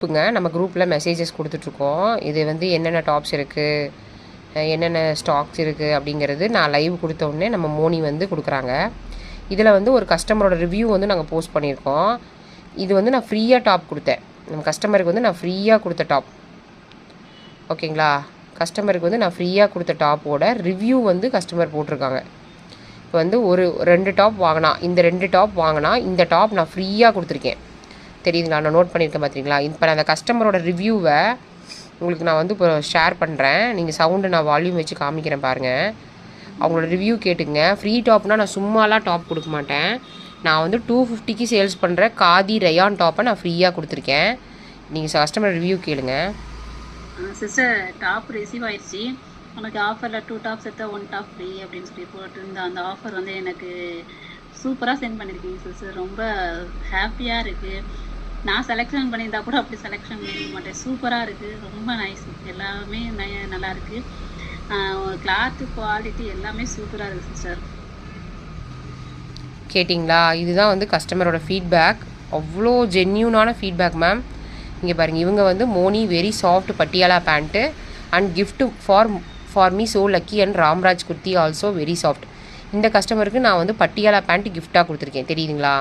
குரூப்புங்க. நம்ம குரூப்பில் மெசேஜஸ் கொடுத்துட்ருக்கோம். இது வந்து என்னென்ன டாப்ஸ் இருக்குது, என்னென்ன ஸ்டாக்ஸ் இருக்குது அப்படிங்கிறது நான் லைவ் கொடுத்த உடனே நம்ம மோனி வந்து கொடுக்குறாங்க. இதில் வந்து ஒரு கஸ்டமரோட ரிவ்யூ வந்து நாங்கள் போஸ்ட் பண்ணியிருக்கோம். இது வந்து நான் ஃப்ரீயாக டாப் கொடுத்தேன். நம்ம கஸ்டமருக்கு வந்து நான் ஃப்ரீயாக கொடுத்த டாப், ஓகேங்களா. கஸ்டமருக்கு வந்து நான் ஃப்ரீயாக கொடுத்த டாப்போட ரிவ்யூ வந்து கஸ்டமர் போட்டிருக்காங்க. இப்போ வந்து ஒரு 2 டாப் வாங்கினா, இந்த 2 டாப் வாங்கினா இந்த டாப் நான் ஃப்ரீயாக கொடுத்துருக்கேன். தெரியுதுங்களா, நான் நோட் பண்ணியிருக்கேன் பார்த்தீங்களா. இப்போ நான் அந்த கஸ்டமரோட ரிவ்யூவை உங்களுக்கு நான் வந்து இப்போ ஷேர் பண்ணுறேன். நீங்கள் சவுண்டு நான் வால்யூம் வச்சு காமிக்கிறேன் பாருங்கள். அவங்களோட ரிவ்யூ கேட்டுங்க. ஃப்ரீ டாப்னால் நான் சும்மாலாம் டாப் கொடுக்க மாட்டேன். நான் வந்து 250க்கு சேல்ஸ் பண்ணுற காதி ரயான் டாப்பை நான் ஃப்ரீயாக கொடுத்துருக்கேன். நீங்கள் கஸ்டமர் ரிவ்யூ கேளுங்க. சிஸ்டர், டாப் ரிசீவ் ஆயிடுச்சு. உனக்கு ஆஃபரில் 2 டாப்ஸ் எடுத்தால் 1 டாப் ஃப்ரீ அப்படின்னு சொல்லி போட்டிருந்த அந்த ஆஃபர் வந்து எனக்கு சூப்பராக சென்ட் பண்ணியிருக்கீங்க சிஸ்டர். ரொம்ப ஹாப்பியாக இருக்குது. நான் செலெக்ஷன் பண்ணியிருந்தா கூட அப்படி செலெக்ஷன் பண்ண மாட்டேன். சூப்பராக இருக்குது, ரொம்ப நைஸ். எல்லாமே நல்லா இருக்குது. கிளாத்து குவாலிட்டி எல்லாமே சூப்பராக இருக்குது சிஸ்டர். கேட்டிங்களா, இதுதான் வந்து கஸ்டமரோட ஃபீட்பேக். அவ்வளோ ஜென்யூனான ஃபீட்பேக் மேம். இங்கே பாருங்கள், இவங்க வந்து Moni very soft Patiala pant and gift for me so lucky and Ramraj kurti also very soft. இந்த கஸ்டமருக்கு நான் வந்து பட்டியாலா பேண்ட் கிஃப்டாக கொடுத்துருக்கேன். தெரியுதுங்களா,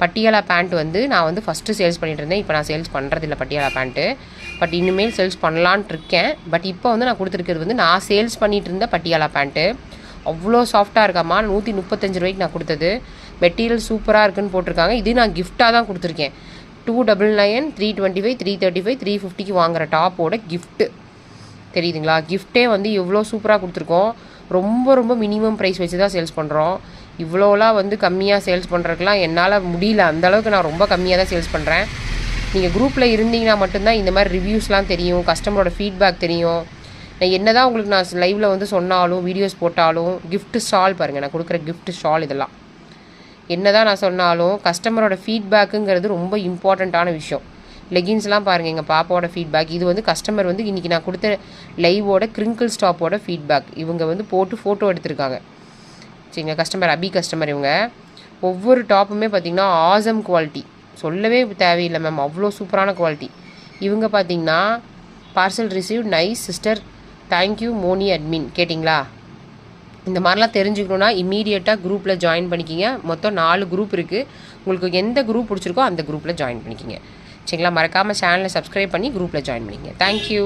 பட்டியாலா பேண்ட் வந்து நான் வந்து ஃபஸ்ட்டு சேல்ஸ் பண்ணிட்டு இருந்தேன். இப்போ நான் சேல்ஸ் பண்ணுறதில்ல பட்டியாலா பேண்ட்டு. பட் இனிமேல் சேல்ஸ் பண்ணலான்ட்டு இருக்கேன். பட் இப்போ வந்து நான் கொடுத்துருக்கிறது வந்து நான் சேல்ஸ் பண்ணிகிட்டு இருந்த பட்டியாலா பேண்ட்டு. அவ்வளோ சாஃப்டாக இருக்காம்மா. 135 ரூபாய்க்கு நான் கொடுத்தது. மெட்டீரியல் சூப்பராக இருக்குன்னு போட்டிருக்காங்க. இது நான் கிஃப்டாக தான் கொடுத்துருக்கேன். 299, 325, 335, 350க்கு வாங்குகிற டாப்போட கிஃப்ட்டு. தெரியுதுங்களா, கிஃப்ட்டே வந்து எவ்வளோ சூப்பராக கொடுத்துருக்கோம். ரொம்ப ரொம்ப மினிமம் ப்ரைஸ் வச்சு தான் சேல்ஸ் பண்ணுறோம். இவ்வளோலாம் வந்து கம்மியாக சேல்ஸ் பண்ணுறதுக்கெலாம் என்னால் முடியல. அந்தளவுக்கு நான் ரொம்ப கம்மியாக தான் சேல்ஸ் பண்ணுறேன். நீங்கள் குரூப்பில் இருந்தீங்கன்னா மட்டும்தான் இந்த மாதிரி ரிவ்யூஸ்லாம் தெரியும், கஸ்டமரோட ஃபீட்பேக் தெரியும். நான் என்ன தான் உங்களுக்கு நான் லைவில் வந்து சொன்னாலும், வீடியோஸ் போட்டாலும், கிஃப்ட் ஸ்டால் பாருங்கள், நான் கொடுக்குற கிஃப்ட் ஸ்டால் இதெல்லாம் என்ன தான் நான் சொன்னாலும் கஸ்டமரோட ஃபீட்பேக்குங்கிறது ரொம்ப இம்பார்ட்டண்ட்டான விஷயம். லெகின்ஸ்லாம் பாருங்கள், எங்கள் பாப்பாவோட ஃபீட்பேக். இது வந்து கஸ்டமர் வந்து இன்றைக்கி நான் கொடுத்த லைவோட கிரிங்கிள் ஸ்டாப்போட ஃபீட்பேக். இவங்க வந்து போட்டு ஃபோட்டோ எடுத்திருக்காங்க. சரிங்க, கஸ்டமர் அபி கஸ்டமர். இவங்க ஒவ்வொரு டாப்புமே பார்த்திங்கன்னா ஆசம் குவாலிட்டி, சொல்லவே தேவையில்லை மேம், அவ்வளோ சூப்பரான குவாலிட்டி. இவங்க பார்த்திங்கன்னா parcel receive nice sister, thank you Moni admin. கேட்டிங்களா, இந்த மாதிரிலாம் தெரிஞ்சுக்கணுன்னா இம்மீடியட்டாக குரூப்பில் ஜாயின் பண்ணிக்கிங்க. மொத்தம் 4 குரூப் இருக்குது. உங்களுக்கு எந்த குரூப் பிடிச்சிருக்கோ அந்த குரூப்பில் ஜாயின் பண்ணிக்கிங்க. சரிங்களா, மறக்காமல் சேனலை சப்ஸ்கிரைப் பண்ணி குரூப்பில் ஜாயின் பண்ணிங்க. தேங்க்யூ.